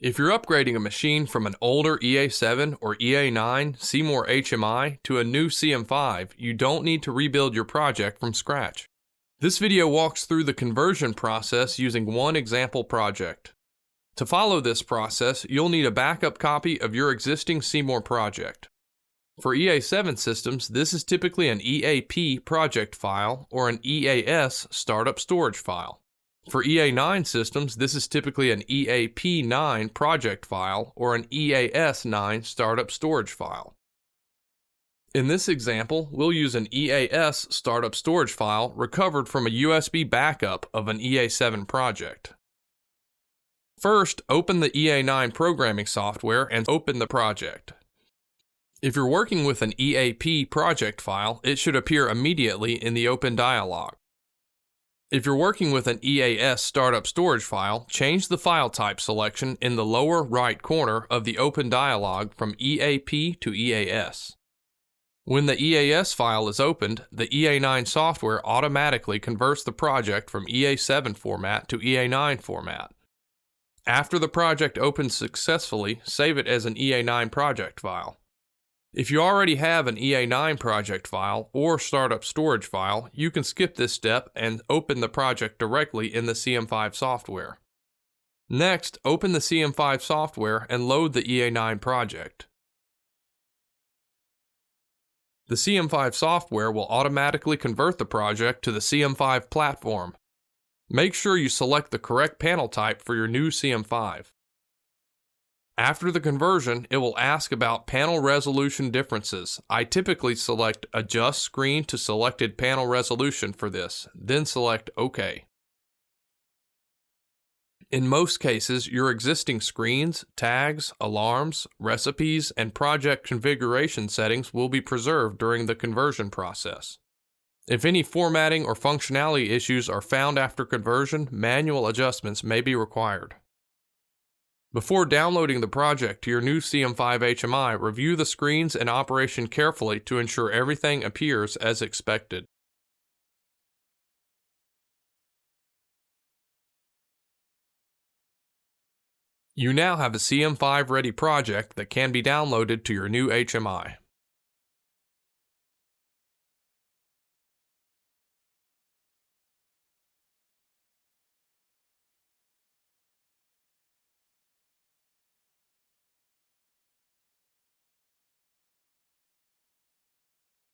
If you're upgrading a machine from an older EA7 or EA9 C-more HMI to a new CM5, you don't need to rebuild your project from scratch. This video walks through the conversion process using one example project. To follow this process, you'll need a backup copy of your existing C-more project. For EA7 systems, this is typically an EAP project file or an EAS startup storage file. For EA9 systems, this is typically an EAP9 project file or an EAS9 startup storage file. In this example, we'll use an EAS startup storage file recovered from a USB backup of an EA7 project. First, open the EA9 programming software and open the project. If you're working with an EAP project file, it should appear immediately in the Open dialog. If you're working with an EAS startup storage file, change the file type selection in the lower right corner of the Open dialog from EAP to EAS. When the EAS file is opened, the EA9 software automatically converts the project from EA7 format to EA9 format. After the project opens successfully, save it as an EA9 project file. If you already have an EA9 project file or startup storage file, you can skip this step and open the project directly in the CM5 software. Next, open the CM5 software and load the EA9 project. The CM5 software will automatically convert the project to the CM5 platform. Make sure you select the correct panel type for your new CM5. After the conversion, it will ask about panel resolution differences. I typically select Adjust Screen to Selected Panel Resolution for this, then select OK. In most cases, your existing screens, tags, alarms, recipes, and project configuration settings will be preserved during the conversion process. If any formatting or functionality issues are found after conversion, manual adjustments may be required. Before downloading the project to your new CM5 HMI, review the screens and operation carefully to ensure everything appears as expected. You now have a CM5 ready project that can be downloaded to your new HMI.